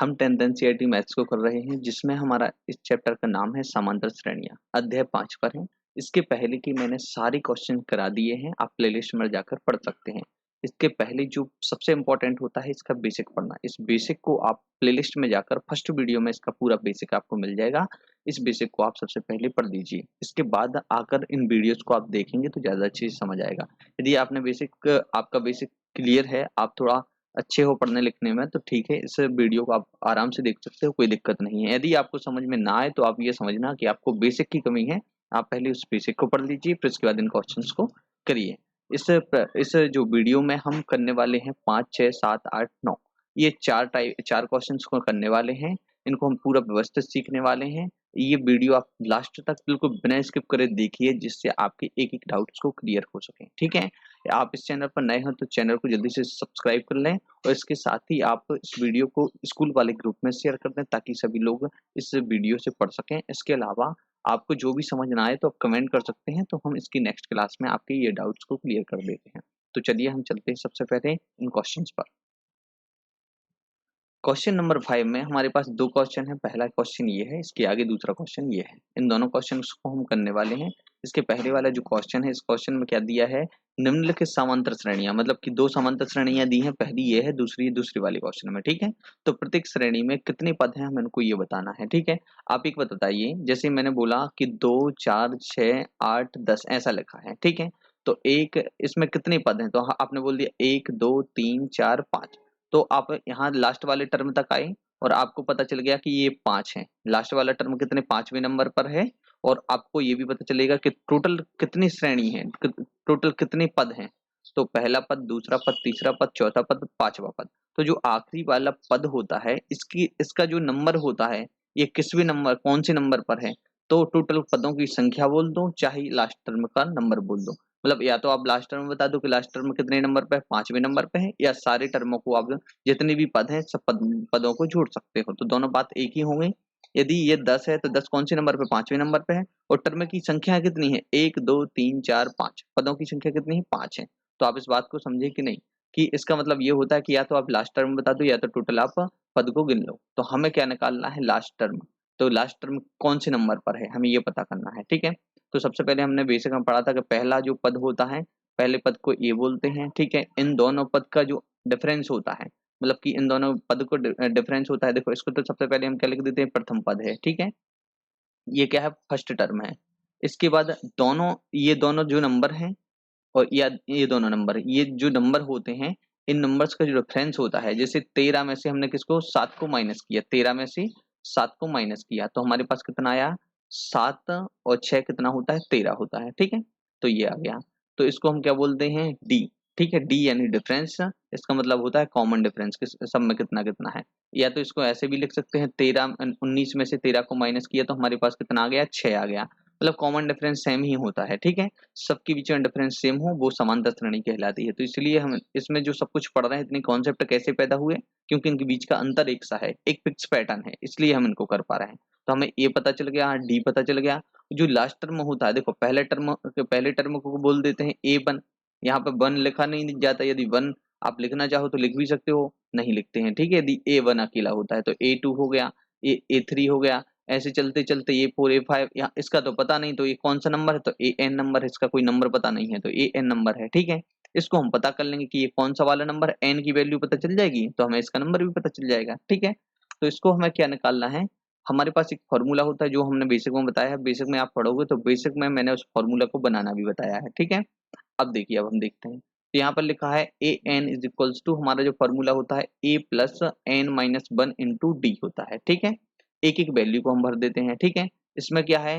हम 10th NCERT maths को कर रहे हैं, जिसमें हमारा इस चैप्टर का नाम है समांतर श्रेणियां, अध्याय 5 पर है। इसके पहले की मैंने सारे क्वेश्चन करा दिए हैं, आप प्लेलिस्ट में जाकर पढ़ सकते हैं। इसके पहले जो सबसे इम्पोर्टेंट होता है इसका बेसिक पढ़ना। इस बेसिक को आप प्लेलिस्ट में जाकर फर्स्ट वीडियो में इसका पूरा बेसिक आपको मिल जाएगा। इस बेसिक को आप सबसे पहले पढ़ लीजिए, इसके बाद आकर इन वीडियोस को आप देखेंगे तो ज़्यादा अच्छे से समझ आएगा। यदि आपने आपका बेसिक क्लियर है, आप थोड़ा अच्छे हो पढ़ने लिखने में, तो ठीक है, इस वीडियो को आप आराम से देख सकते हो, कोई दिक्कत नहीं है। यदि आपको समझ में ना आए तो आप ये समझना कि आपको बेसिक की कमी है। आप पहले उस बेसिक को पढ़ लीजिए, फिर उसके बाद इन क्वेश्चंस को करिए। इस जो वीडियो में हम करने वाले हैं 5, 6, 7, 8, 9, ये चार क्वेश्चंस को करने वाले हैं। इनको हम पूरा व्यवस्थित सीखने वाले हैं। ये वीडियो आप लास्ट तक बिल्कुल बिना स्किप करे देखिए, जिससे आपके एक-एक डाउट्स को क्लियर हो सके। ठीक है? आप इस चैनल पर नए हो तो चैनल को जल्दी से सब्सक्राइब कर लें, और इसके साथ ही आप इस वीडियो को स्कूल वाले ग्रुप में शेयर कर दें, ताकि सभी लोग इस वीडियो से पढ़ सकें। इसके अलावा आपको जो भी समझ ना आए तो आप कमेंट कर सकते हैं, तो हम इसकी नेक्स्ट क्लास में आपके ये डाउट्स को क्लियर कर देते हैं। तो चलिए हम चलते हैं सबसे पहले इन क्वेश्चंस पर। क्वेश्चन नंबर 5 में हमारे पास 2 क्वेश्चन है। पहला क्वेश्चन ये है, इसके आगे दूसरा क्वेश्चन ये है। इन दोनों क्वेश्चंस को हम करने वाले हैं। इसके पहले वाला जो क्वेश्चन है, इस क्वेश्चन में क्या दिया है, निम्नलिखित समांतर श्रेणियां, मतलब कि 2 समांतर श्रेणियां दी हैं। पहली ये है, दूसरी वाली क्वेश्चन में। ठीक है? तो प्रत्येक श्रेणी में कितने पद हैं, हमें इनको ये बताना है। ठीक है? आप एक बात बताइए, जैसे मैंने बोला कि 2, 4, 6, 8, 10 ऐसा लिखा है। ठीक है? तो एक इसमें कितने पद हैं, तो आपने बोल दिया 1, 2, 3, 4, 5। तो आप यहाँ लास्ट वाले टर्म तक आए और आपको पता चल गया कि ये 5 है। लास्ट वाला टर्म कितने 5वें नंबर पर है, और आपको ये भी पता चलेगा कि टोटल कितनी श्रेणी है, टोटल कितने पद हैं। तो पहला पद, दूसरा पद, तीसरा पद, चौथा पद, 5वां पद। तो जो आखिरी वाला पद होता है, इसका जो नंबर होता है, ये किसवें नंबर, कौन से नंबर पर है। तो टोटल पदों की संख्या बोल दो, चाहे लास्ट टर्म का नंबर बोल दो। मतलब या तो आप लास्ट टर्म बता दो कि लास्ट टर्म कितने नंबर पे है, 5वें नंबर पे है, या सारे टर्मों को आप जितने भी पद हैं सब पदों को जोड़ सकते हो, तो दोनों बात एक ही हो गई। यदि ये 10 है तो 10 कौन से नंबर पे, 5वें नंबर पे है, और टर्म की संख्या कितनी है, 1, 2, 3, 4, 5, पदों की संख्या कितनी है, 5 है। तो आप इस बात को समझे कि नहीं, कि इसका मतलब ये होता है कि या तो आप लास्ट टर्म बता दो, या तो टोटल आप पद को गिन लो। तो हमें क्या निकालना है, लास्ट टर्म। तो लास्ट टर्म कौन से नंबर पर है, हमें ये पता करना है। ठीक है? तो सबसे पहले हमने बेसिक में पढ़ा था कि पहला जो पद होता है, पहले पद को ए बोलते हैं। ठीक है? इन दोनों पद का जो डिफरेंस होता है, मतलब कि इन दोनों पद को डिफरेंस होता है। देखो, इसको तो सबसे पहले हम क्या लिख देते हैं, प्रथम पद है। ठीक है? ये क्या है, फर्स्ट टर्म है। इसके बाद ये दोनों जो नंबर हैं, और या ये दोनों नंबर, ये जो नंबर होते हैं, इन नंबर्स का जो रेफरेंस होता है, जैसे 13 में से हमने किसको, 7 को माइनस किया, 13 में से 7 को माइनस किया, तो हमारे पास कितना आया, 7, और 6 कितना होता है, 13 होता है। ठीक है? तो ये आ गया। तो इसको हम क्या बोलते हैं, डी। ठीक है? डी यानी डिफरेंस, इसका मतलब होता है कॉमन डिफरेंस, किस सब में कितना कितना है। या तो इसको ऐसे भी लिख सकते हैं, 19 में से 13 को माइनस किया तो हमारे पास कितना आ गया, 6 आ गया। मतलब कॉमन डिफरेंस सेम ही होता है। ठीक है? सबके बीच में डिफरेंस सेम हो, वो समांतर श्रेणी कहलाती है। तो इसलिए हम इसमें जो सब कुछ पढ़ रहे हैं, इतने कॉन्सेप्ट कैसे पैदा हुए, क्योंकि इनके बीच का अंतर एक सा है, एक फिक्स पैटर्न है, इसलिए हम इनको कर पा रहे हैं। तो हमें ए पता चल गया, डी पता चल गया। जो लास्ट टर्म होता है, देखो पहले टर्म को बोल देते हैं ए वन। यहाँ पे वन लिखा नहीं जाता, यदि वन आप लिखना चाहो तो लिख भी सकते हो, नहीं लिखते हैं। ठीक है? यदि ए वन अकेला होता है तो ए टू हो गया, ए थ्री हो गया, ऐसे चलते चलते A4 A5, यहाँ इसका तो पता नहीं, तो ये कौन सा नंबर है, तो AN नंबर है, इसका कोई नंबर पता नहीं है तो AN नंबर है। ठीक है? इसको हम पता कर लेंगे कि ये कौन सा वाला नंबर है, n की वैल्यू पता चल जाएगी तो हमें इसका नंबर भी पता चल जाएगा। ठीक है? तो इसको हमें क्या निकालना है, हमारे पास एक फॉर्मूला होता है जो हमने बेसिक में बताया है। बेसिक में आप पढ़ोगे तो बेसिक में मैंने उस फॉर्मूला को बनाना भी बताया है। ठीक है? अब देखिए, अब हम देखते हैं। तो यहाँ पर लिखा है AN इज इक्वल्स टू, हमारा जो फॉर्मूला होता है A plus N-1 into D होता है। ठीक है? एक एक वैल्यू को हम भर देते हैं। ठीक है? इसमें क्या है,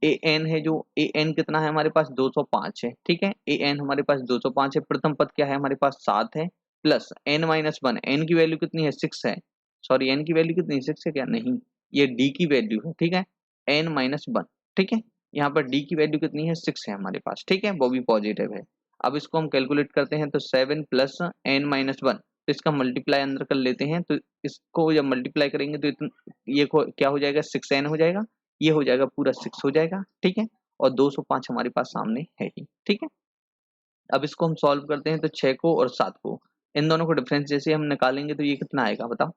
AN है, जो AN कितना है हमारे पास, 205 है। ठीक है? AN हमारे पास 205 है। प्रथम पद क्या है हमारे पास, 7 है, प्लस N-1, N की वैल्यू कितनी है, 6 है। सॉरी, N की वैल्यू कितनी है, 6 है क्या, नहीं, ये D की वैल्यू है। ठीक है? N-1, ठीक है? यहाँ पर D की वैल्यू कितनी है, 6 है हमारे पास। ठीक है? वो भी पॉजिटिव है। अब इसको हम कैलकुलेट करते हैं, तो 7 प्लस N-1, तो इसका मल्टीप्लाई अंदर कर लेते हैं। तो इसको जब मल्टीप्लाई करेंगे तो क्या हो जाएगा, 6n हो जाएगा, ये हो जाएगा पूरा 6 हो जाएगा। ठीक है? और 205 हमारे पास सामने है ही। ठीक है? अब इसको हम सॉल्व करते हैं, तो 6 को और 7 को, इन दोनों को डिफरेंस जैसे हम निकालेंगे तो ये कितना आएगा बताओ।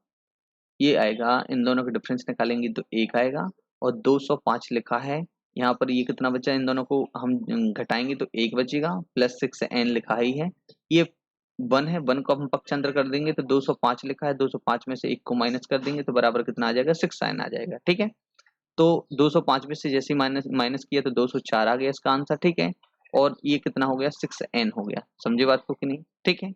ये आएगा, इन दोनों का डिफरेंस निकालेंगे तो 1 आएगा, और 205 लिखा है यहाँ पर, ये कितना बचा, इन दोनों को हम घटाएंगे तो 1 बचेगा, प्लस 6n लिखा ही है, ये 1 है, 1 को हम पक्षांतर कर देंगे तो 205 लिखा है, 205 में से 1 को माइनस कर देंगे तो बराबर कितना आ जाएगा, 6n आ जाएगा। ठीक है, तो 205 में से जैसे माइनस माइनस किया तो 204 आ गया इसका आंसर। ठीक है, और ये कितना हो गया, 6n हो गया। समझे बात को कि नहीं? ठीक है,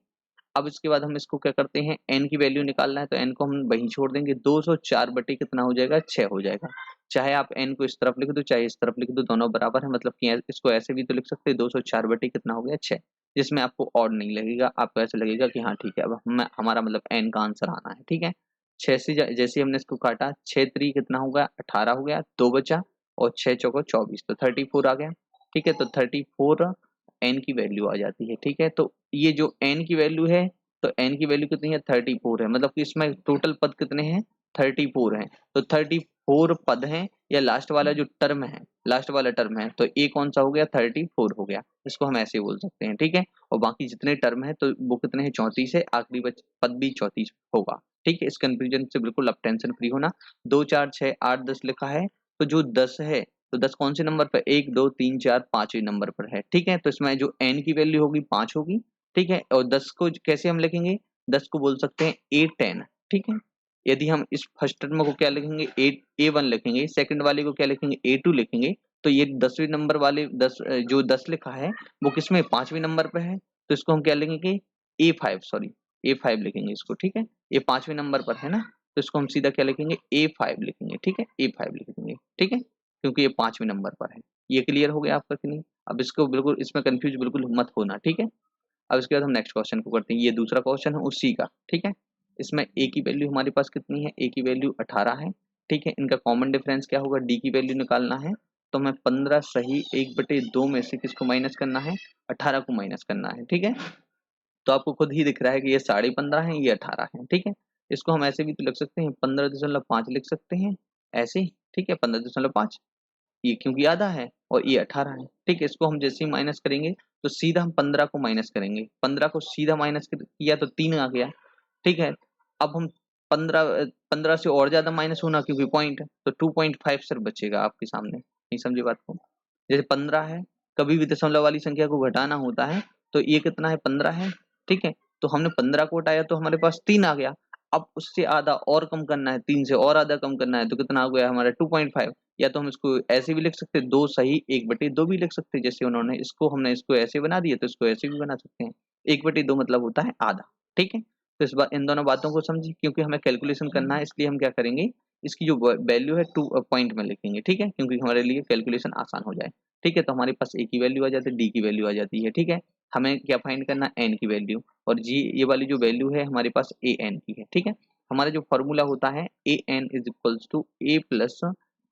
अब इसके बाद हम इसको क्या करते हैं, n की वैल्यू निकालना है तो n को हम वहीं छोड़ देंगे, 204 बटे कितना हो जाएगा, 6 हो जाएगा। चाहे आप n को इस तरफ लिख दो चाहे इस तरफ लिख दो, दोनों बराबर है, मतलब कि इसको ऐसे भी तो लिख सकते हैं, 204 बटे कितना हो गया, 6, जिसमें आपको ऑड नहीं लगेगा, आपको ऐसा लगेगा कि हाँ ठीक है, अब हमारा मतलब n का आंसर आना है। ठीक है, 6 से जैसे हमने इसको काटा, 6 3 कितना होगा, 18 हो गया, 2 बचा, और 6 चौको 24, तो 34 आ गया। ठीक है, तो 34 n की वैल्यू आ जाती है। ठीक है, तो ये जो n की वैल्यू है, तो n की वैल्यू कितनी है, 34 है, मतलब कि इसमें टोटल पद कितने हैं, 34 हैं। तो 34 पद हैं, या लास्ट वाला जो टर्म है, लास्ट वाला टर्म है, तो ये कौन सा हो गया, 34 हो गया, इसको हम ऐसे बोल सकते हैं। ठीक है, और बाकी जितने टर्म है तो वो कितने हैं, 34 है, आखिरी पद भी 34 होगा। ठीक है, इस कंफ्यूजन से बिल्कुल आप टेंशन फ्री होना। 2 4 6 8 10 लिखा है, तो जो 10 है, तो 10 कौन से नंबर पर, 1 2 3 4 5वें नंबर पर है। ठीक है, तो इसमें जो n की वैल्यू होगी 5 होगी। ठीक है, और 10 को कैसे हम लिखेंगे, 10 को बोल सकते हैं A10। ठीक है, यदि हम इस फर्स्ट टर्म को क्या लिखेंगे, A1 लिखेंगे, सेकंड वाले को क्या लिखेंगे, A2 लिखेंगे, तो ये 10वें नंबर वाले 10 जो 10 लिखा है वो किसमें, 5वें नंबर पे है, तो इसको हम क्या लिखेंगे, A5, सॉरी A5 लिखेंगे इसको। ठीक है, ये 5वें नंबर पर है ना, तो इसको हम सीधा क्या लिखेंगे, A5 लिखेंगे। ठीक है, A5 लिखेंगे। ठीक है, क्योंकि ये 5वें नंबर पर है। ये क्लियर हो गया आपका कि नहीं? अब इसको बिल्कुल इसमें कंफ्यूज बिल्कुल मत होना। ठीक है, अब इसके बाद हम नेक्स्ट क्वेश्चन को करते हैं, ये दूसरा क्वेश्चन है उसी का। ठीक है, इसमें a की वैल्यू हमारे पास कितनी है, a की वैल्यू 18 है। ठीक है, इनका कॉमन डिफरेंस क्या होगा, d की वैल्यू निकालना है, तो हमें 15 सही 1/2 में से किसको माइनस करना है, 18 को माइनस करना है। ठीक है, तो आपको खुद ही दिख रहा है कि ये 15.5 है, ये 18 है। ठीक है, इसको हम ऐसे भी तो लिख सकते हैं, 15.5 लिख सकते हैं ऐसे। ठीक है, 15.5, ये क्योंकि आधा है और ये 18 है। ठीक है, इसको हम जैसे ही माइनस करेंगे तो सीधा हम 15 को माइनस करेंगे, 15 को सीधा माइनस किया तो 3 आ गया। ठीक है, अब हम 15 से और ज्यादा माइनस होना क्योंकि पॉइंट, तो 2.5 सर बचेगा आपके सामने। नहीं समझे बात को? जैसे 15 है, कभी भी दशमलव वाली संख्या को घटाना होता है, तो ये कितना है, 15 है। ठीक है, तो हमने 15 को हटाया तो हमारे पास 3 आ गया। अब उससे आधा और कम करना है, 3 से और आधा कम करना है, तो कितना हो गया हमारा, 2.5। या तो हम इसको ऐसे भी लिख सकते हैं, 2 सही 1/2 भी लिख सकते हैं, जैसे उन्होंने इसको, हमने इसको ऐसे बना दिया तो इसको ऐसे भी बना सकते हैं। 1/2 मतलब होता है आधा। ठीक है, तो इस बार इन दोनों बातों को समझिए, क्योंकि हमें कैलकुलेशन करना है, इसलिए हम क्या करेंगे, इसकी जो वैल्यू है 2 पॉइंट में लिखेंगे। ठीक है, क्योंकि हमारे लिए कैलकुलेशन आसान हो जाए। ठीक है, तो हमारे पास a की वैल्यू आ जाती है, d की वैल्यू आ जाती है। ठीक है, हमें क्या फाइंड करना है, n की वैल्यू, और g ये वाली जो वैल्यू है हमारे पास an की है। ठीक है, हमारा जो फॉर्मूला होता है an is equals to a plus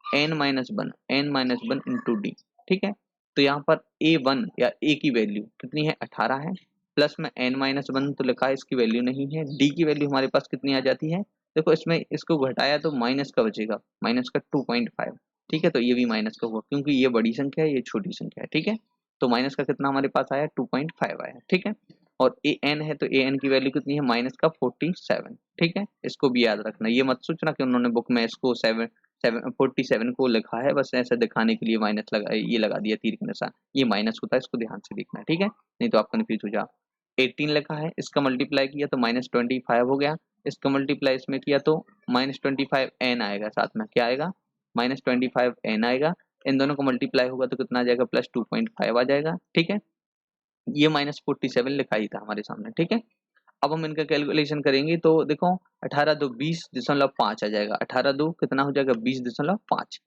n-1 into D. ठीक है, तो यहाँ पर a1 या a की वैल्यू कितनी है, 18 है, प्लस में n-1 तो लिखा है, इसकी वैल्यू नहीं है। d की वैल्यू हमारे पास कितनी आ जाती है, देखो इसमें इसको घटाया तो माइनस का बचेगा, माइनस का 2.5। ठीक है, तो ये भी माइनस का हुआ, क्योंकि ये बड़ी संख्या है, ये छोटी संख्या है। ठीक है, तो माइनस का कितना हमारे पास आया, 2.5 आया। ठीक है, और ए एन है, तो ए एन की वैल्यू कितनी है, माइनस का 47। ठीक है, इसको भी याद रखना, ये मत सोचना कि उन्होंने बुक में इसको 47 को लिखा है बस ऐसे दिखाने के लिए माइनस लगा, ये लगा दिया तीर के निशान, ये माइनस होता है, इसको ध्यान से देखना है। ठीक है, नहीं तो आप कंफ्यूज हो जाओ। 18 लिखा है, इसका मल्टीप्लाई किया तो -25 हो गया, इसका मल्टीप्लाई इसमें किया तो -25n आएगा, साथ में क्या आएगा, -25n आएगा। इन दोनों को मल्टीप्लाई होगा तो कितना आ जाएगा, +2.5 आ जाएगा। ठीक है, ये -47 लिखा ही था हमारे सामने। ठीक है, अब हम इनका कैलकुलेशन करेंगे तो देखो 18 2 20.5 आ जाएगा, 18 2 कितना हो जाएगा, 20.5।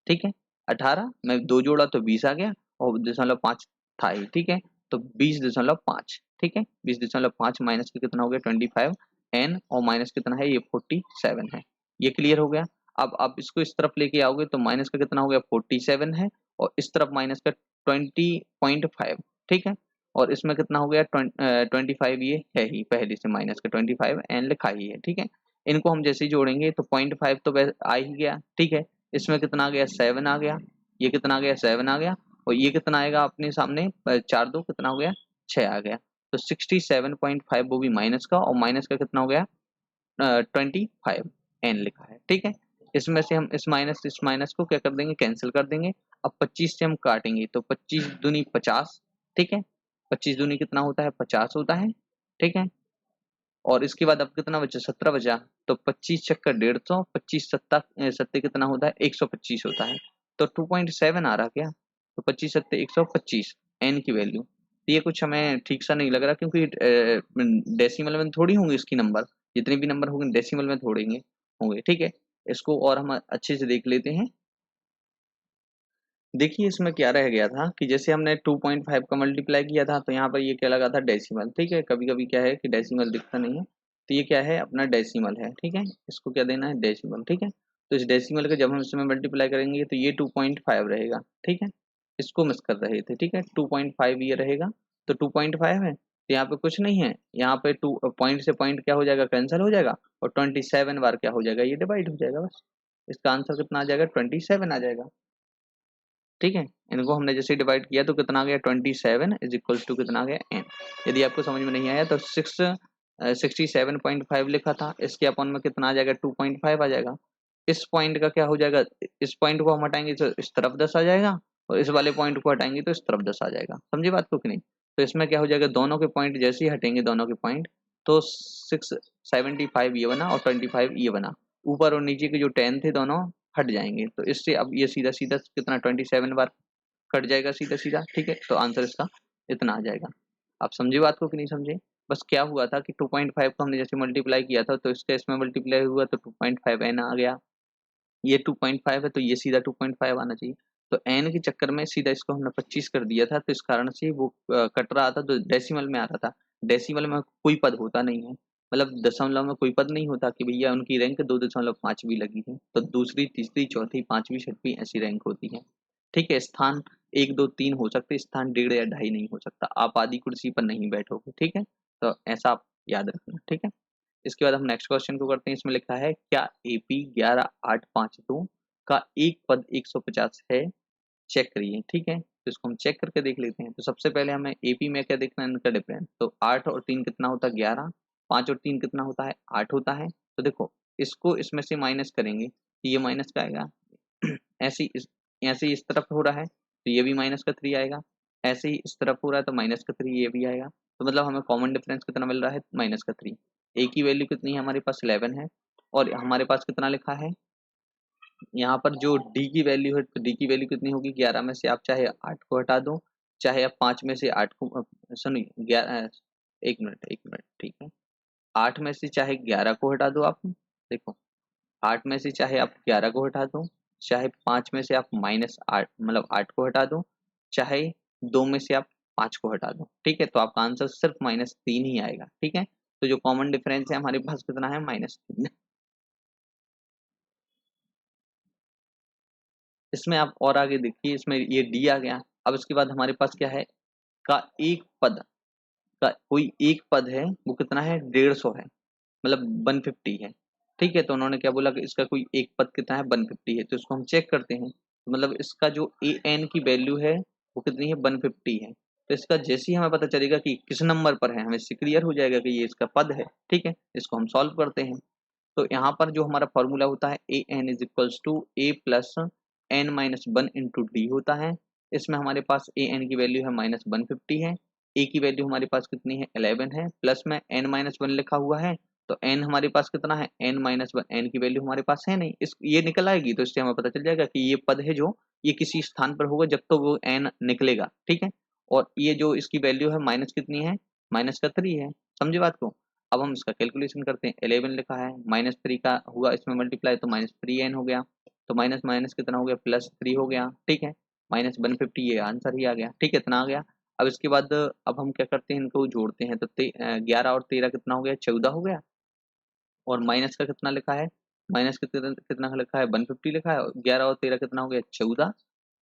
ठीक है, 18 में 2 जोड़ा तो 20 आ गया, और 0.5 था ही। ठीक है, तो 20.5। ठीक है, 20.5 माइनस का कितना हो गया, 25 n, और माइनस कितना है, ये 47 है। ये क्लियर हो गया। अब आप इसको इस तरफ लेके आओगे तो माइनस का कितना हो गया, 47 है, और इस तरफ माइनस का 20.5। ठीक है, और इसमें कितना हो गया, 25, ये है ही पहले से माइनस का 25 n लिखा ही है। ठीक है, इनको हम जैसे ही जोड़ेंगे तो 0.5 तो आ ही गया। ठीक है, इसमें कितना आ गया, 7 आ गया, ये कितना आ गया, 7 आ गया, और ये कितना आएगा अपने सामने, 4 2 कितना हो गया, 6 आ गया, तो 67.5 वो भी माइनस का, और माइनस का कितना हो गया, 25। n लिखा है, ठीक है। इसमें से हम इस माइनस को क्या कर देंगे, कैंसिल कर देंगे। अब 25 से हम काटेंगे तो 25 दूनी 50, ठीक है। 25 दूनी कितना होता है, 50 होता है, ठीक है। और इसके बाद अब कितना बचा, 17 बचा। तो 25 चक्कर 150, 25 सत्ता सत्ते कितना होता है, 125 होता है। तो 2.7 आ रहा क्या, तो 25 सत्ते 125 n की वैल्यू। ये कुछ हमें ठीक सा नहीं लग रहा, क्योंकि डेसिमल में थोड़ी होंगे इसकी नंबर, जितने भी नंबर होंगे डेसिमल में थोड़े होंगे, ठीक है। इसको और हम अच्छे से देख लेते हैं। देखिए इसमें क्या रह गया था कि जैसे हमने 2.5 का मल्टीप्लाई किया था, तो यहाँ पर ये क्या लगा था, डेसिमल, ठीक है। कभी कभी क्या है कि डेसिमल दिखता नहीं है, तो ये क्या है, अपना डेसिमल है, ठीक है। इसको क्या देना है, डेसिमल, ठीक है। तो इस डेसिमल का जब हम इसमें मल्टीप्लाई करेंगे तो ये 2.5 रहेगा, ठीक है। इसको मिस कर रहे थे, ठीक है। 2.5 ये रहेगा, तो 2.5 है, तो यहाँ पे कुछ नहीं है। यहाँ पे 2 पॉइंट से पॉइंट क्या हो जाएगा, कैंसिल हो जाएगा, और 27 बार क्या हो जाएगा, ये डिवाइड हो जाएगा बस। इसका आंसर कितना आ जाएगा, 27 आ जाएगा, ठीक है। इनको हमने जैसे डिवाइड किया तो कितना आ गया, 27 इज इक्वल्स टू कितना आ गया, n। यदि आपको समझ में नहीं आया तो 67.5 लिखा था, इसके अपन में कितना आ जाएगा, 2.5 आ जाएगा। इस पॉइंट का क्या हो जाएगा, इस पॉइंट को हम हटाएंगे तो इस तरफ 10 आ जाएगा, और इस वाले पॉइंट को हटाएंगे तो इस तरफ 10 आ जाएगा। समझे बात को कि नहीं। तो इसमें क्या हो जाएगा, दोनों के पॉइंट जैसे ही हटेंगे, दोनों के पॉइंट, तो 675 ये बना और 25 ये बना। ऊपर और नीचे के जो 10 थे दोनों हट जाएंगे, तो इससे अब ये सीधा सीधा कितना 27 बार कट जाएगा सीधा सीधा, ठीक है। तो आंसर इसका इतना आ जाएगा। आप समझे बात को कि नहीं समझे। बस क्या हुआ था कि 2.5 को हमने जैसे मल्टीप्लाई किया था, तो इसका इसमें मल्टीप्लाई हुआ तो 2.5 n आ गया। ये 2.5 है तो ये सीधा 2.5 आना चाहिए। तो n के चक्कर में सीधा इसको हमने 25 कर दिया था, तो इस कारण से वो कट रहा था, तो डेसिमल में आ रहा था। डेसिमल में कोई पद होता नहीं है, मतलब दशमलव में कोई पद नहीं होता कि भैया उनकी रैंक 2.5 भी लगी है, तो दूसरी तीसरी चौथी पांचवी छठवीं ऐसी रैंक होती है, ठीक है। स्थान 1 2 3 हो सकते, स्थान 1.5 या 2.5 नहीं हो सकता। आप आधी कुर्सी पर नहीं बैठोगे, ठीक है। तो ऐसा आप याद रखना, ठीक है। इसके बाद हम नेक्स्ट क्वेश्चन को करते हैं। इसमें लिखा है, क्या एपी 11852 का एक पद 150 है, चेक करिए, ठीक है। तो इसको हम चेक करके देख लेते हैं। तो सबसे पहले हमें एपी में क्या देखना है, इनका डिफरेंस। तो 8 और 3 कितना होता है, 11। 5 और 3 कितना होता है, 8 होता है। तो देखो इसको इसमें से माइनस करेंगे तो ये माइनस का आएगा। ऐसे ही इस तरफ हो रहा है तो ये भी माइनस का 3 आएगा। ऐसे ही इस तरफ हो रहा है तो माइनस का 3 ये भी आएगा। तो मतलब हमें कॉमन डिफरेंस कितना मिल रहा है, माइनस का 3। ए की वैल्यू कितनी है हमारे पास, 11 है। और हमारे पास कितना लिखा है यहाँ पर, जो डी की वैल्यू है, तो डी की वैल्यू कितनी होगी, 11 में से आप चाहे 8 को हटा दो, चाहे आप 5 में से 8 को सुनिए 11, एक मिनट, ठीक है। 8 में से चाहे 11 को हटा दो आप, देखो 8 में से चाहे आप 11 को हटा दो, चाहे 5 में से आप -8 मतलब 8 को हटा दो, चाहे 2 में से आप 5 को हटा दो, ठीक है। तो आपका आंसर सिर्फ -3 ही आएगा, ठीक है। तो जो कॉमन डिफरेंस है हमारे पास कितना है, -3। इसमें आप और आगे देखिए, इसमें ये डी आ गया। अब इसके बाद हमारे पास क्या है, का एक पद, का कोई एक पद है वो कितना है, 150 है, मतलब 150 है, ठीक है। तो उन्होंने क्या बोला कि इसका कोई एक पद कितना है, 150 है। तो इसको हम चेक करते हैं, तो मतलब इसका जो ए एन की वैल्यू है वो कितनी है, 150 है। तो इसका जैसे ही हमें पता चलेगा कि किस नंबर पर है, हमें इससे क्लियर हो जाएगा कि ये इसका पद है, ठीक है। इसको हम सॉल्व करते हैं। तो यहाँ पर जो हमारा फॉर्मूला होता है, A N is equals to A plus N minus 1 into D होता है। इसमें हमारे पास ए एन की वैल्यू है -150 है, ए की वैल्यू हमारे पास कितनी है, 11 है, प्लस में एन माइनस 1 लिखा हुआ है। तो एन हमारे पास कितना है, एन माइनस 1, एन की वैल्यू हमारे पास है नहीं, इस ये निकल आएगी, तो इससे हमें पता चल जाएगा कि ये पद है जो ये किसी स्थान पर होगा जब तो वो एन निकलेगा, ठीक है। और ये जो इसकी वैल्यू है माइनस कितनी है, माइनस का 3 है। समझे बात को। अब हम इसका कैलकुलेशन करते हैं। 11 लिखा है, -3 का हुआ इसमें मल्टीप्लाई, तो -3n हो गया। तो माइनस माइनस कितना हो गया, +3 हो गया, ठीक है। -150 ये आंसर ही आ गया, ठीक है, इतना आ गया। अब इसके बाद अब हम क्या करते हैं, इनको जोड़ते हैं। तो 11 और 13 कितना हो गया, 14 हो गया। और माइनस का कितना लिखा है, माइनस कितना कितना का लिखा है, 150 लिखा है। और 11 और 13 कितना हो गया, 14,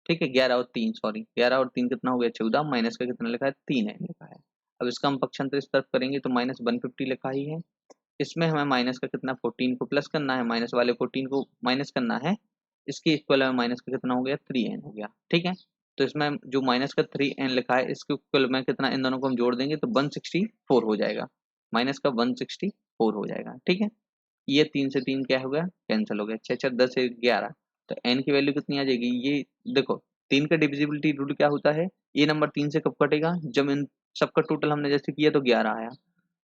ठीक है। 11 और 3 सॉरी, 11 और 3 कितना हो गया, 14, माइनस का कितना लिखा है, 3 है लिखा है। अब इसका हम पक्षांतर इस तरफ करेंगे तो -150 लिखा ही है। इसमें हमें माइनस का कितना, 14 को प्लस करना है, माइनस वाले 14 को माइनस करना है। इसके इक्वल में माइनस का कितना हो गया, 3n हो गया, ठीक है। तो इसमें जो माइनस का 3n लिखा है, इसके इक्वल में कितना, इन दोनों को हम जोड़ देंगे तो 164 हो जाएगा, माइनस का 164 हो जाएगा, ठीक है। ये 3 से 3 क्या हो गया, कैंसिल हो गया। 6 6 10 1 11, तो n की वैल्यू कितनी आ जाएगी, ये देखो 3 का डिविजिबिलिटी रूल क्या होता है, ये नंबर 3 से कब कटेगा, जब इन सबका टोटल हमने जैसे किया तो 11 आया,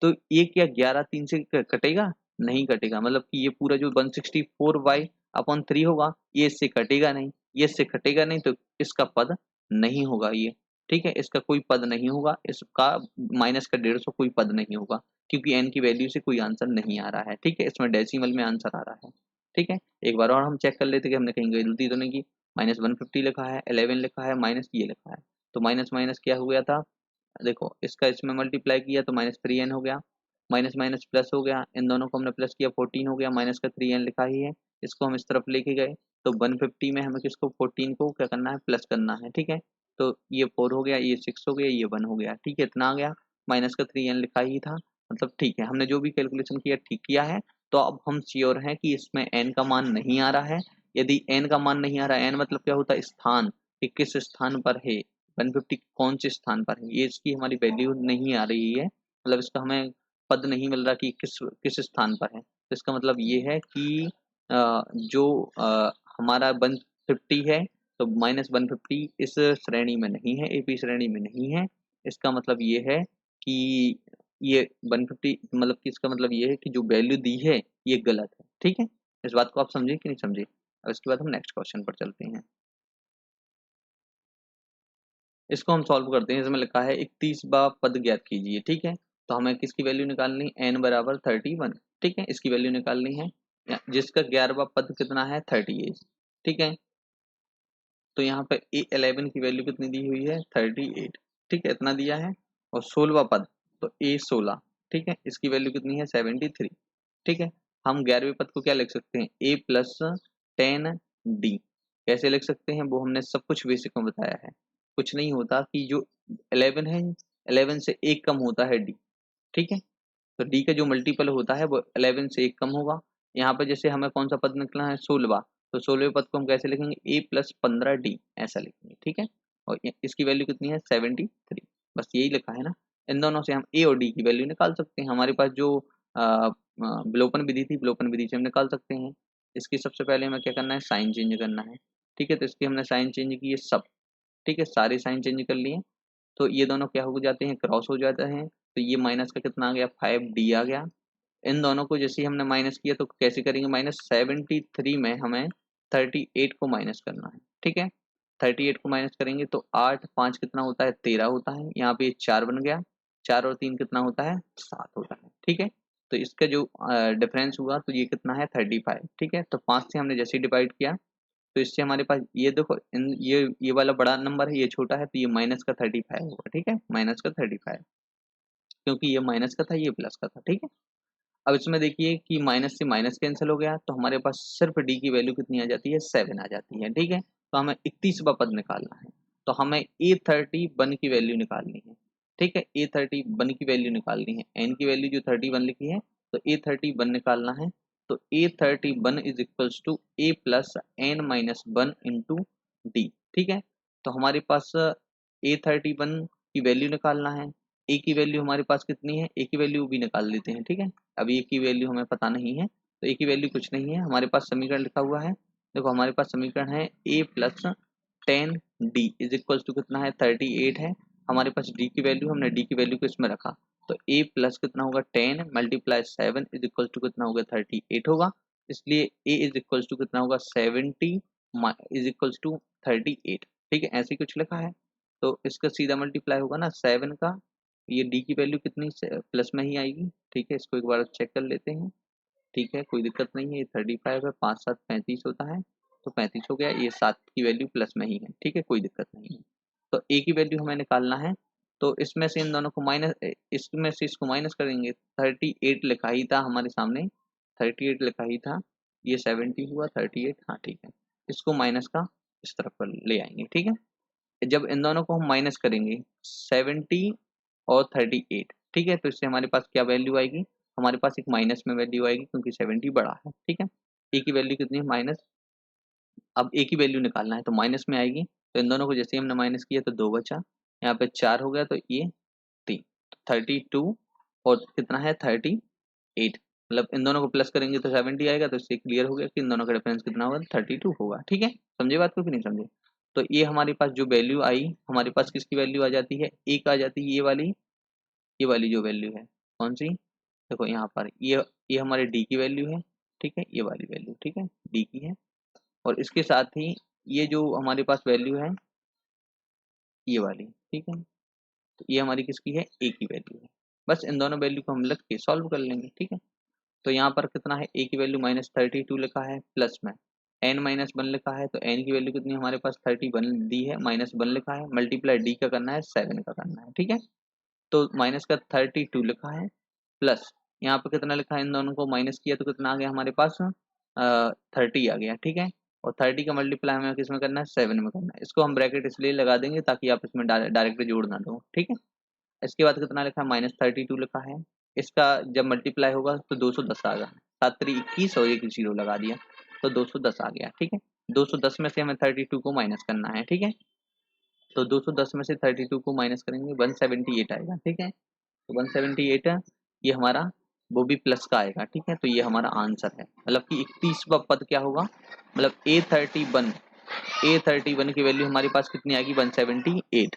तो ये क्या 11 3 से कटेगा, नहीं कटेगा, मतलब कि ये पूरा जो 164y/3 होगा ये इससे कटेगा नहीं, ये इससे कटेगा नहीं, तो इसका पद नहीं होगा ये, ठीक है, इसका कोई पद नहीं होगा, इसका माइनस का 150 कोई पद नहीं होगा, क्योंकि n की वैल्यू से कोई आंसर नहीं आ रहा है, ठीक है, इसमें डेसिमल में आंसर आ रहा है, ठीक है। एक बार और हम चेक कर लेते कि हमने कहीं गलती तो नहीं की। -150 लिखा है, 11 लिखा है, माइनस ये लिखा है, तो माइनस माइनस क्या हो गया था, देखो इसका इसमें मल्टीप्लाई किया तो -3n हो गया, माइनस माइनस प्लस हो गया, इन दोनों को हमने प्लस किया 14 हो गया, माइनस का 3n लिखा ही है, इसको हम इस तरफ लेके गए, तो 150 में हमें किसको 14 को क्या करना है, प्लस करना है, ठीक है, तो ये 4 हो गया, ये 6 हो गया, ये 1 हो गया, ठीक है, इतना आ गया, माइनस का 3n लिखा ही था, मतलब ठीक है, हमने जो भी कैलकुलेशन किया ठीक किया है। तो अब हम श्योर हैं कि इसमें n का मान नहीं आ रहा है। यदि n का मान नहीं आ रहा है, n मतलब क्या होता है, स्थान, कि किस स्थान पर है, 150 कौन से स्थान पर है, ये इसकी हमारी वैल्यू नहीं आ रही है, मतलब इसका हमें पद नहीं मिल रहा कि किस किस स्थान पर है, तो इसका मतलब ये है कि जो हमारा 150 है, तो -150 इस श्रेणी में नहीं है, एपी श्रेणी में नहीं है, इसका मतलब ये है कि ये 150 मतलब कि इसका मतलब ये है कि जो वैल्यू दी है ये गलत है, ठीक है, इस बात को आप समझे कि नहीं समझे। अब इसके बाद हम नेक्स्ट क्वेश्चन पर चलते हैं, इसको हम सॉल्व करते हैं। इसमें लिखा है 31वां पद ज्ञात कीजिए, ठीक है, तो हमें किसकी वैल्यू निकालनी, n बराबर 31, ठीक है, इसकी वैल्यू निकालनी है, जिसका 11वां पद कितना है 38, ठीक है, तो यहाँ पे A11 की वैल्यू कितनी दी हुई है 38, ठीक है, इतना दिया है, और 16वां पद तो A16, ठीक है, इसकी वैल्यू कितनी है 73, ठीक है, हम 11वें पद को क्या लिख सकते हैं, A प्लस 10D, कैसे लिख सकते हैं, वो हमने सब कुछ बेसिक में बताया है, कुछ नहीं होता कि जो 11 है, 11 से एक कम होता है D, ठीक है, तो D का जो मल्टीपल होता है वो 11 से एक कम होगा, यहाँ पे जैसे हमें कौन सा पद निकला है 16वां, तो 16वें पद को हम कैसे लिखेंगे, A प्लस 15D ऐसा लिखेंगे, ठीक है, और इसकी वैल्यू कितनी है 73, बस यही लिखा है ना, इन दोनों से हम A और D की वैल्यू निकाल सकते हैं, हमारे पास जो विलोपन विधि थी, विलोपन विधि से हम निकाल सकते हैं। इसकी सबसे पहले हमें क्या करना है, साइन चेंज करना है, ठीक है, तो इसकी हमने साइन चेंज की है सब, ठीक है, सारे साइन चेंज कर लिए, तो ये दोनों क्या हो जाते हैं, क्रॉस हो जाते हैं, तो ये माइनस का कितना आ गया 5D आ गया, इन दोनों को जैसे ही हमने माइनस किया तो कैसे करेंगे, -73 में हमें 38 को माइनस करना है, ठीक है, 38 को माइनस करेंगे तो 8 5 कितना होता है 13 होता है, यहाँ पे 4 बन गया, 4 और 3 कितना होता है 7 होता है, ठीक है, तो इसका जो डिफरेंस हुआ तो ये कितना है 35, ठीक है, तो 5 से हमने जैसे ही डिवाइड किया तो इससे हमारे पास ये देखो इन ये वाला बड़ा नंबर है, ये छोटा है, तो ये माइनस का 35 होगा, ठीक है, माइनस का 35, क्योंकि ये माइनस का था ये प्लस का था, ठीक है। अब इसमें देखिए कि माइनस से माइनस कैंसिल हो गया, तो हमारे पास सिर्फ डी की वैल्यू कितनी आ जाती है 7 आ जाती है, ठीक है, तो हमें 31वां पद निकालना है, तो हमें A31 की वैल्यू निकालनी है, ठीक है, A31 की वैल्यू निकालनी है, n की वैल्यू जो 31 लिखी है, तो A31 निकालना है, तो A31 is equals to A plus n-1 into D, ठीक है, तो हमारे पास A31 की वैल्यू निकालना है, ए की वैल्यू हमारे पास कितनी है, ए की वैल्यू भी निकाल लेते हैं, ठीक है, अभी ए की वैल्यू हमें पता नहीं है, तो ए की वैल्यू कुछ नहीं है, हमारे पास समीकरण लिखा हुआ है, देखो हमारे पास समीकरण है A plus 10D is equal to कितना है 38 है, हमारे पास डी की वैल्यू, हमने डी की वैल्यू को इसमें रखा, तो ए प्लस कितना होगा 10 मल्टीप्लाई 7 इज इक्वल टू कितना होगा 38 होगा, इसलिए ए इज इक्वल टू कितना होगा 70 इज इक्वल टू 38, ठीक है, ऐसे ही कुछ लिखा है, तो इसका सीधा मल्टीप्लाई होगा ना 7 का, ये डी की वैल्यू कितनी प्लस में ही आएगी, ठीक है, इसको एक बार चेक कर लेते हैं, ठीक है, कोई दिक्कत नहीं है, ये 35 है, 5 7 35 होता है, तो 35 हो गया, ये 7 की वैल्यू प्लस में ही है, ठीक है, कोई दिक्कत नहीं है, तो ए की वैल्यू हमें निकालना है, तो इसमें से इन दोनों को माइनस, इसमें से इसको माइनस करेंगे, 38 लिखा ही था हमारे सामने, 38 लिखा ही था, ये 70 हुआ 38, हाँ ठीक है, इसको माइनस का इस तरफ पर ले आएंगे, ठीक है, जब इन दोनों को हम माइनस करेंगे 70 और 38, ठीक है, तो इससे हमारे पास क्या वैल्यू आएगी, हमारे पास एक माइनस में वैल्यू आएगी क्योंकि 70 बड़ा है, ठीक है, ए की वैल्यू कितनी है माइनस, अब ए की वैल्यू निकालना है तो माइनस में आएगी, तो इन दोनों को जैसे ही हमने माइनस किया तो 2 बचा, यहाँ पे 4 हो गया, तो ये 3, 32 और कितना है 38, मतलब इन दोनों को प्लस करेंगे तो 70 आएगा, तो इससे क्लियर हो गया कि इन दोनों का डिफरेंस कितना होगा, 32 होगा। ठीक है, समझे बात को कि नहीं समझे? तो ये हमारे पास जो वैल्यू आई, हमारे पास किसकी वैल्यू आ जाती है, एक आ जाती है ये वाली जो वैल्यू है, कौन सी, देखो यहाँ पर ये हमारे डी की वैल्यू है। ठीक है, ये वाली वैल्यू, ठीक है, डी की है। और इसके साथ ही ये जो हमारे पास वैल्यू है ये वाली, ठीक है, तो ये हमारी किसकी है, ए की वैल्यू है। बस इन दोनों वैल्यू को हम लग के सॉल्व कर लेंगे। ठीक है, तो यहाँ पर कितना है, ए की वैल्यू -32 लिखा है, प्लस में n-1 लिखा है, तो n की वैल्यू कितनी हमारे पास 31 दी है, -1 लिखा है, मल्टीप्लाई डी का करना है 7 का करना है। ठीक है, तो माइनस का 32 लिखा है, प्लस यहाँ पे कितना लिखा है, इन दोनों को माइनस किया तो कितना आ गया हमारे पास 30 आ गया। ठीक है, और 30 का मल्टीप्लाई हमें किस में करना है, 7 में करना है। इसको हम ब्रैकेट इसलिए लगा देंगे ताकि आप इसमें डायरेक्ट जोड़ ना दो। ठीक है, इसके बाद कितना लिखा है, -32 लिखा है, इसका जब मल्टीप्लाई होगा तो 210 आएगा, 7 3 21 और एक जीरो लगा दिया तो 210 आ गया। ठीक है, 210 में से हमें 32 को माइनस करना है। ठीक है, तो 210 में से 32 को माइनस करेंगे 178 आएगा। ठीक है, तो 178 है, ये हमारा वो भी प्लस का आएगा। ठीक है, तो ये हमारा आंसर है, मतलब कि 31वां पद क्या होगा, मतलब A31 की वैल्यू हमारे पास कितनी आएगी, 178।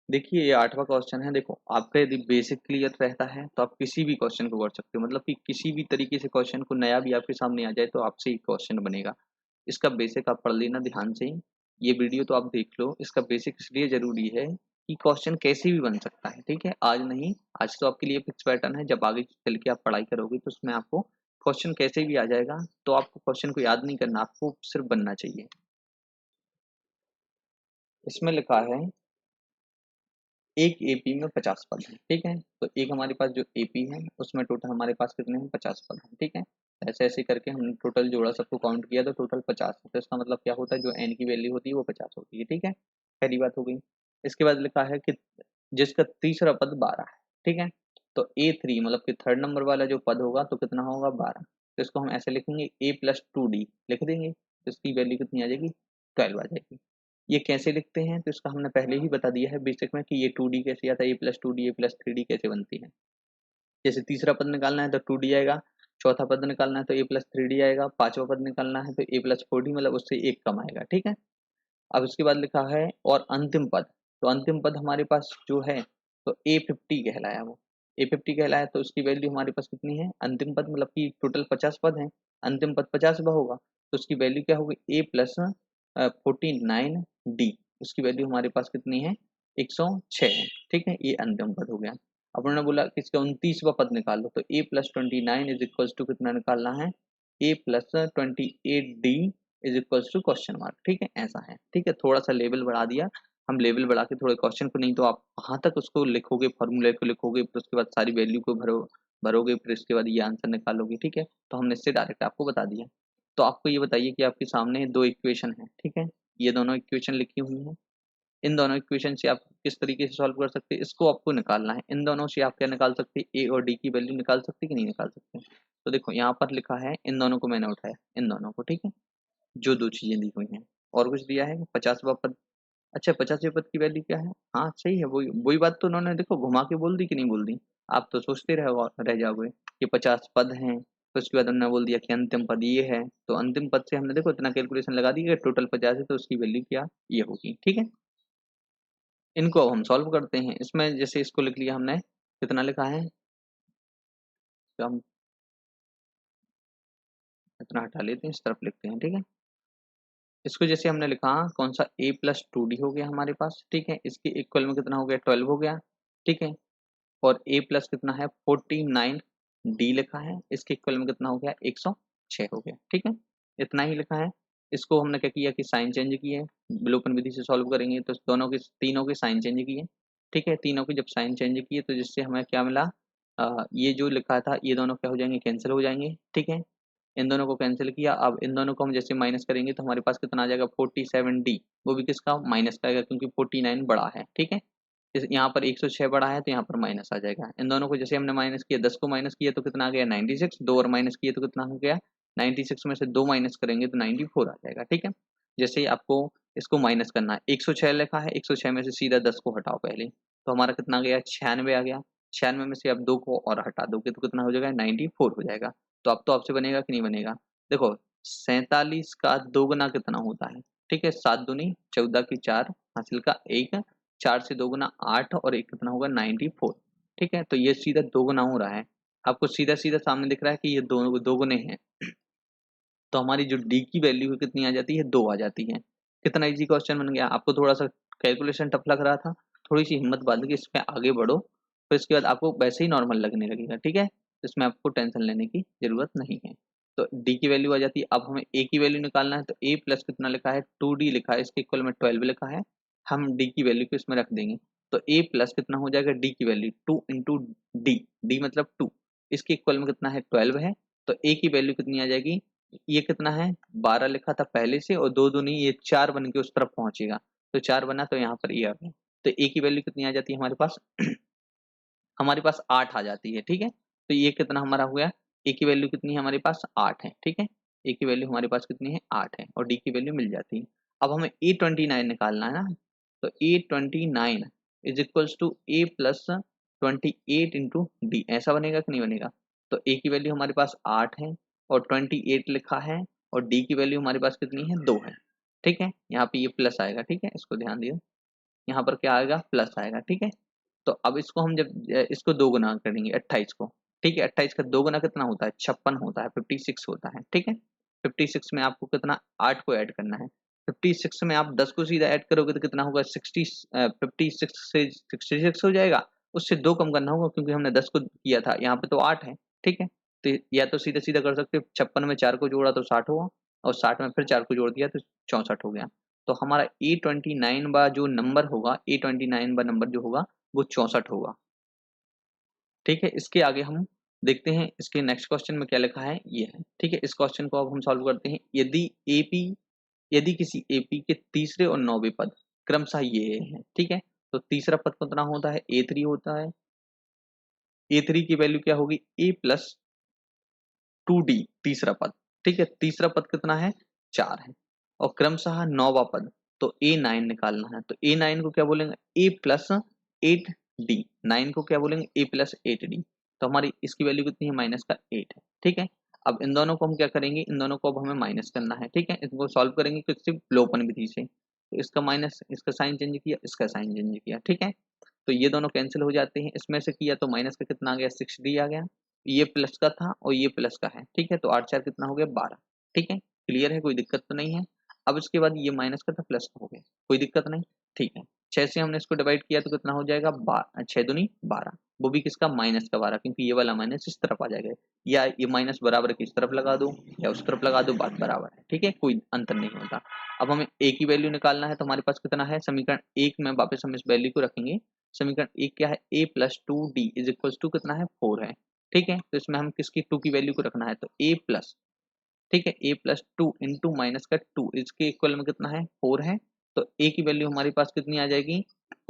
देखिए ये 8वां क्वेश्चन है। देखो आपका यदि बेसिक क्लियर रहता है तो आप किसी भी क्वेश्चन को कर सकते हो, मतलब कि किसी भी तरीके से क्वेश्चन को नया भी आपके सामने आ जाए तो आपसे ही क्वेश्चन बनेगा। इसका बेसिक आप पढ़ लेना ध्यान से ही, ये वीडियो तो आप देख लो। इसका बेसिक इसलिए जरूरी है कि क्वेश्चन कैसे भी बन सकता है। ठीक है, आज नहीं, आज तो आपके लिए फिक्स पैटर्न है, जब आगे चल के आप पढ़ाई करोगे तो उसमें आपको क्वेश्चन कैसे भी आ जाएगा, तो आपको क्वेश्चन को याद नहीं करना, आपको सिर्फ बनना चाहिए। इसमें लिखा है एक एपी में 50 पद है। ठीक है, तो एक हमारे पास जो एपी है उसमें टोटल हमारे पास कितने हैं, 50 पद हैं। ठीक है, ऐसे ऐसे करके हमने टोटल जोड़ा, सबको काउंट किया तो टोटल 50 है। तो इसका मतलब क्या होता है, जो एन की वैल्यू होती है वो 50 होती है। ठीक है, पहली बात हो गई। इसके बाद लिखा है कि जिसका तीसरा पद 12 है। ठीक है, तो A3 मतलब कि थर्ड नंबर वाला जो पद होगा तो कितना होगा, 12। तो इसको हम ऐसे लिखेंगे A+2D लिख देंगे, तो इसकी वैल्यू कितनी आ जाएगी, 12 आ जाएगी। ये कैसे लिखते हैं, तो इसका हमने पहले ही बता दिया है बेसिक में कि ये 2D कैसे आता है, A+2D A+3D कैसे बनती है। जैसे तीसरा पद निकालना है तो 2D आएगा, चौथा पद निकालना है तो A+3D आएगा, पांचवा पद निकालना है तो A+4D, मतलब उससे एक कम आएगा। ठीक है, अब इसके बाद लिखा है और अंतिम पद, तो अंतिम पद हमारे पास जो है तो A50 कहलाया, वो A50 कहलाया, तो उसकी वैल्यू हमारे पास कितनी है, अंतिम पद मतलब कि टोटल 50 पद हैं, अंतिम पद 50वां होगा, तो उसकी वैल्यू क्या होगी, A+49D, उसकी वैल्यू हमारे पास कितनी है, 106 है। ठीक है, ये अंतिम पद हो गया। अब उन्होंने बोला कि इसका 29वां पद निकाल लो, तो A+29 इज इक्वल टू कितना निकालना है, A+28D is equals to question mark. ठीक है, ऐसा है। ठीक है, थोड़ा सा लेवल बढ़ा दिया, हम लेवल बढ़ा के थोड़े क्वेश्चन को, नहीं तो आप कहाँ तक उसको लिखोगे, फॉर्मूले को लिखोगे, फिर उसके बाद सारी वैल्यू को भरोगे, फिर इसके बाद ये आंसर निकालोगे। ठीक है, तो हमने इससे डायरेक्ट आपको बता दिया। तो आपको ये बताइए कि आपके सामने दो इक्वेशन है। ठीक है, ये दोनों इक्वेशन लिखी हुई है, इन दोनों इक्वेशन से आप किस तरीके से सॉल्व कर सकते हैं, इसको आपको निकालना है। इन दोनों से आप क्या निकाल सकते हैं, ए और डी की वैल्यू निकाल सकते हैं कि नहीं निकाल सकते। तो देखो यहाँ पर लिखा है, इन दोनों को मैंने उठाया, इन दोनों को। ठीक है, जो दो चीजें दी हुई हैं, और कुछ दिया है 50वां पद। अच्छा, 50वें पद की वैल्यू क्या है, हाँ सही है, वही वही बात तो उन्होंने देखो घुमा के बोल दी कि नहीं बोल दी, आप तो सोचते रह जाओगे कि 50 पद हैं, तो उसके बाद उन्होंने बोल दिया कि अंतिम पद ये है, तो अंतिम पद से हमने देखो इतना कैलकुलेशन लगा दी कि टोटल 50 है तो उसकी वैल्यू क्या ये होगी। ठीक है, इनको अब हम सॉल्व करते हैं। इसमें जैसे इसको लिख लिया हमने, कितना लिखा है, तो हम इतना हटा लेते हैं, इस तरफ लिखते हैं। ठीक है, इसको जैसे हमने लिखा कौन सा, A+2D हो गया हमारे पास। ठीक है, इसके इक्वल में कितना हो गया, 12 हो गया। ठीक है, और A प्लस कितना है, 49D लिखा है, इसके इक्वल में कितना हो गया, 106 हो गया। ठीक है, इतना ही लिखा है। इसको हमने क्या किया कि साइन चेंज किए, विलोपन विधि से सॉल्व करेंगे तो दोनों के, तीनों के साइन चेंज किए। ठीक है, तीनों के जब साइन चेंज किए तो जिससे हमें क्या मिला, ये जो लिखा था ये दोनों क्या हो जाएंगे, कैंसिल हो जाएंगे। ठीक है, इन दोनों को कैंसिल किया, अब इन दोनों को हम जैसे माइनस करेंगे तो हमारे पास कितना आ जाएगा, 47D, वो भी किसका, माइनस का आएगा, क्योंकि 49 बड़ा है। ठीक है, यहाँ पर 106 बड़ा है तो यहाँ पर माइनस आ जाएगा। इन दोनों को जैसे हमने माइनस किया, 10 को माइनस किया तो कितना आ गया, 96, दो और माइनस किए तो कितना हो गया, 96 में से दो माइनस करेंगे तो 94 आ जाएगा। ठीक है, जैसे ही आपको इसको माइनस करना है, 106 लिखा है, 106 में से सीधा 10 को हटाओ पहले, तो हमारा कितना गया, 96 आ गया। 96 में से आप 2 को और हटा दोगे तो कितना हो जाएगा 94 हो जाएगा। तो अब तो आपसे बनेगा कि नहीं बनेगा? देखो 47 का 2 गुना कितना होता है? ठीक है, 7 दूनी 14 की 4 हासिल का 1, 4 से 2 गुना 8 और 1 कितना होगा 94। ठीक है, तो ये सीधा 2 गुना हो रहा है। आपको सीधा-सीधा सामने दिख रहा है कि ये दो गुने हैं। तो हमारी जो डी की वैल्यू है कितनी आ जाती है? 2 आ जाती है। कितना ईज़ी क्वेश्चन बन गया। आपको थोड़ा-सा कैलकुलेशन टफ लग रहा था, थोड़ी-सी हिम्मत बाँध के इसमें आगे बढ़ो, फिर इसके बाद आपको वैसे ही नॉर्मल लगने लगेगा, ठीक है? इसमें आपको टेंशन लेने की ज़रूरत नहीं है। तो डी की वैल्यू आ जाती है। अब हमें ए की वैल्यू निकालना है, तो ए प्लस कितना लिखा है? 2d लिखा है, इसके इक्वल में 12 लिखा है। हम डी की वैल्यू को इसमें रख देंगे। तो ए प्लस कितना हो जाएगा? डी की वैल्यू 2 इंटू डी, डी मतलब 2, इसके इक्वल में कितना है? 12 है। तो ए की वैल्यू कितनी आ जाएगी? ये कितना है? 12 लिखा था पहले से और 2 दूनी ये 4 बन के उस तरफ पहुंचेगा। तो 4 बना तो यहाँ पर ये आ गया। तो ए की वैल्यू कितनी आ जाती है हमारे पास? हमारे पास 8 आ जाती है, ठीक है? तो ये कितना हमारा हो गया? ए की वैल्यू कितनी है हमारे पास? 8 है, ठीक है? ए की वैल्यू हमारे पास कितनी है? 8 है और डी की वैल्यू मिल जाती है। अब हमें A29 निकालना है ना, तो A29 is equals to A plus 28 into D, ऐसा बनेगा कि नहीं बनेगा? तो ए की वैल्यू हमारे पास 8 है और 28 लिखा है और डी की वैल्यू हमारे पास कितनी है? 2 है, ठीक है? यहाँ पे ये प्लस आएगा, ठीक है? इसको ध्यान दियो, यहाँ पर क्या आएगा? प्लस आएगा, ठीक है? तो अब इसको हम जब इसको 2 गुना करेंगे 28 को, ठीक है? 28 का 2 गुना कितना होता है? 56 होता है, 56 होता है, ठीक है? 56 में आपको कितना 8 को ऐड करना है। 56 में आप 10 को सीधा ऐड करोगे तो कितना होगा? 56 से 66 हो जाएगा। उससे 2 कम करना होगा क्योंकि हमने 10 को किया था, यहाँ पे तो 8 है, ठीक है? तो या तो सीधा-सीधा कर सकते हो, 56 में 4 को जोड़ा तो 60 हुआ और 60 में फिर 4 को जोड़ दिया तो 64 हो गया। तो हमारा A29 बा जो नंबर होगा, A29 बा नंबर जो होगा वो 64 होगा, ठीक है? इसके आगे हम देखते हैं इसके नेक्स्ट क्वेश्चन में क्या लिखा है, ये है, ठीक है? इस क्वेश्चन को अब हम सॉल्व करते हैं। यदि किसी एपी के तीसरे और 9वें पद क्रमशः ये हैं, ठीक है? तो तीसरा पद कितना होता है? A3 होता है। A3 की वैल्यू क्या होगी? A प्लस 2D तीसरा पद, ठीक है? तीसरा पद कितना है? 4 है और क्रमशः 9वां पद, तो A9 निकालना है। तो A9 को क्या बोलेंगे? A प्लस 8D, 9 को क्या बोलेंगे? A plus 8D। तो हमारी इसकी वैल्यू कितनी है? माइनस का 8 है, ठीक है? अब इन दोनों को हम क्या करेंगे? इन दोनों को अब हमें माइनस करना है, ठीक है? इनको सॉल्व करेंगे किससे? विलोपन विधि से। तो इसका माइनस, इसका साइन चेंज किया, इसका साइन चेंज किया, ठीक है? तो ये दोनों कैंसिल हो जाते हैं। इसमें से किया तो माइनस का कितना आ गया? 6D आ गया। ये प्लस का था और ये प्लस का है, ठीक है? तो 8 4 कितना हो गया? 12, ठीक है? क्लियर है, कोई दिक्कत तो नहीं है। अब इसके बाद ये माइनस का था, प्लस का हो गया, कोई दिक्कत नहीं, ठीक है? 6 से हमने इसको डिवाइड किया तो कितना हो जाएगा? 6 दूनी 12, वो भी किसका? माइनस का 12, क्योंकि ये वाला माइनस इस तरफ आ जाएगा, या ये माइनस बराबर की इस तरफ लगा दो या उस तरफ लगा दो, बात बराबर है, ठीक है? कोई अंतर नहीं होता। अब हमें ए की वैल्यू निकालना है, तो हमारे पास कितना है? समीकरण 1 में वापस हम इस वैल्यू को रखेंगे। समीकरण 1 क्या है? A plus 2D is equals to कितना है? 4 है, ठीक है? तो इसमें हम किसकी 2 की वैल्यू को रखना है, तो A प्लस, ठीक है? A प्लस 2 इंटू माइनस का 2 इसके इक्वल में कितना है? 4 है। तो A की वैल्यू हमारे पास कितनी आ जाएगी?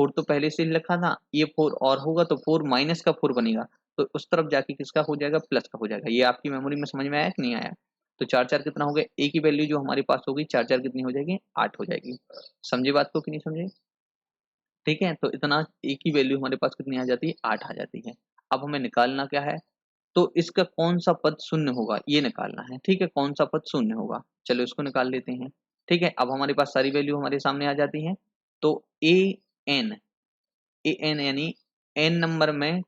4 तो पहले से ही लिखा था, ये 4 और होगा तो 4 माइनस का 4 बनेगा, तो उस तरफ जाके किसका हो जाएगा? प्लस का हो जाएगा। ये आपकी मेमोरी में समझ में आया कि नहीं आया? तो 4 4 कितना हो गया? A की वैल्यू जो हमारे पास होगी 4 4 कितनी हो जाएगी? 8 हो जाएगी। समझे बात को कि नहीं समझे? ठीक है, तो इतना ए की वैल्यू हमारे पास कितनी आ जाती है? 8 आ जाती है। अब हमें निकालना क्या है? तो इसका कौन सा पद शून्य होगा ये निकालना है, ठीक है? कौन सा पद शून्य होगा, चलो इसको निकाल लेते हैं, ठीक है? अब हमारे पास सारी वैल्यू हमारे सामने आ जाती है। तो एन, यानी एन नंबर में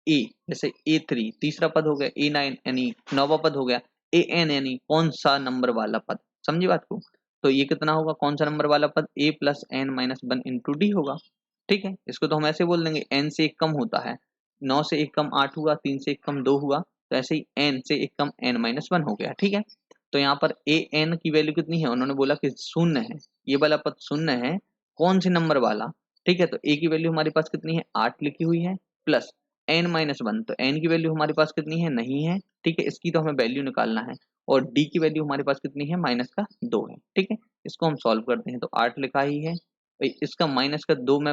ए, जैसे A3 तीसरा पद हो गया, A9 यानी 9वां पद हो गया, AN यानी कौन सा नंबर वाला पद, समझी बात को? तो ये कितना होगा? कौन सा नंबर वाला पद? A plus N minus 1 into D होगा, ठीक है? इसको तो हम ऐसे बोल देंगे, n से 1 कम होता है, 9 से 1 कम 8 हुआ, 3 से 1 कम 2 हुआ, तो ऐसे ही n से 1 कम n माइनस 1 हो गया, ठीक है? तो यहाँ पर AN की वैल्यू कितनी है? उन्होंने बोला कि शून्य है, ये वाला पद शून्य है, कौन से नंबर वाला, ठीक है? तो A की वैल्यू हमारे पास कितनी है? 8 लिखी हुई है, प्लस n माइनस 1, तो n की वैल्यू हमारे पास कितनी है? नहीं है, ठीक है? इसकी तो हमें वैल्यू निकालना है और d की वैल्यू हमारे पास कितनी है? माइनस का 2 है, ठीक है? इसको हम सॉल्व करते हैं, तो 8 लिखा ही है, इसका माइनस का 2 में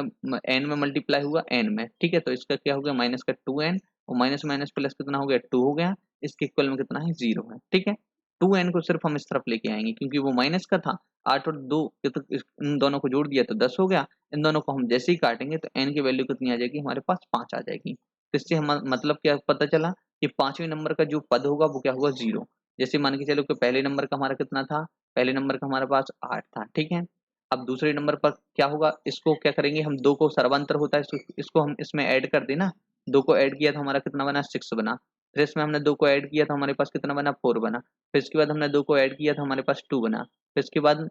n में मल्टीप्लाई हुआ n में, ठीक है? तो इसका क्या हो गया? माइनस का 2n और माइनस माइनस प्लस कितना हो गया? 2 हो गया, इसके इक्वल में कितना है? 0 है, ठीक है? 2n को सिर्फ हम इस तरफ लेके आएंगे क्योंकि वो माइनस का था, 8 और 2 तो इन दोनों को जोड़ दिया तो 10 हो गया, इन दोनों को हम जैसे ही काटेंगे तो n की वैल्यू कितनी आ जाएगी? हमारे पास 5 आ जाएगी। तो इससे हम मतलब क्या पता चला कि 5वें नंबर का जो पद होगा वो क्या होगा 0। जैसे मान के चलो कि पहले नंबर का हमारा कितना था, पहले नंबर का हमारे पास 8 था, ठीक है। अब दूसरे नंबर पर क्या होगा, इसको क्या करेंगे हम, 2 को सर्वांतर होता है, इसको हम इसमें ऐड कर देना, 2 को ऐड किया तो हमारा कितना बना 6 बना। फिर इसमें हमने 2 को ऐड किया तो हमारे पास कितना बना 4 बना। फिर इसके बाद हमने 2 को ऐड किया तो हमारे पास 2 बना। फिर इसके बाद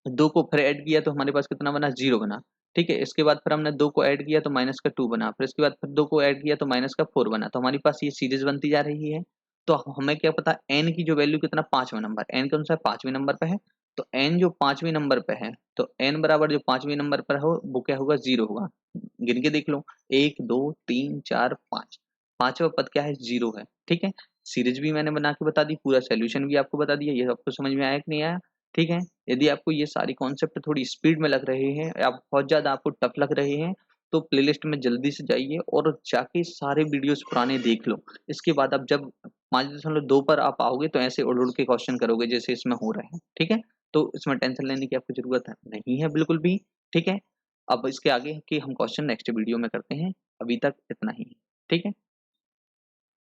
2 को फिर ऐड किया तो हमारे पास कितना बना 0 बना, ठीक है। इसके बाद फिर हमने 2 को ऐड किया तो माइनस का 2 बना। फिर इसके बाद फिर 2 को ऐड किया तो माइनस का 4 बना। तो हमारे पास ये सीरीज बनती जा रही है। तो हमें क्या पता n की जो वैल्यू कितना 5वां नंबर, n कौन सा है 5वें नंबर पे है। तो n जो 5वें नंबर पे है, तो n बराबर जो 5वें नंबर पर हो वो क्या होगा 0 होगा। गिन के देख लो 1 2 3 4 5, पांचवा पद क्या है 0 है, ठीक है। सीरीज भी मैंने बना के बता दी, पूरा सोल्यूशन भी आपको बता दिया। ये आपको समझ में आया कि नहीं आया, ठीक है। यदि आपको ये सारी कॉन्सेप्ट थोड़ी स्पीड में लग रहे हैं या बहुत ज़्यादा आपको टफ लग रहे हैं, तो प्लेलिस्ट में जल्दी से जाइए और जाके सारे वीडियोस पुराने देख लो। इसके बाद आप जब 5.2 पर आप आओगे तो ऐसे उड़-उड़ के क्वेश्चन करोगे जैसे इसमें हो रहे हैं, ठीक है। तो इसमें टेंशन लेने की आपको ज़रूरत है नहीं है बिल्कुल भी, ठीक है। अब इसके आगे के हम क्वेश्चन नेक्स्ट वीडियो में करते हैं, अभी तक इतना ही, ठीक है।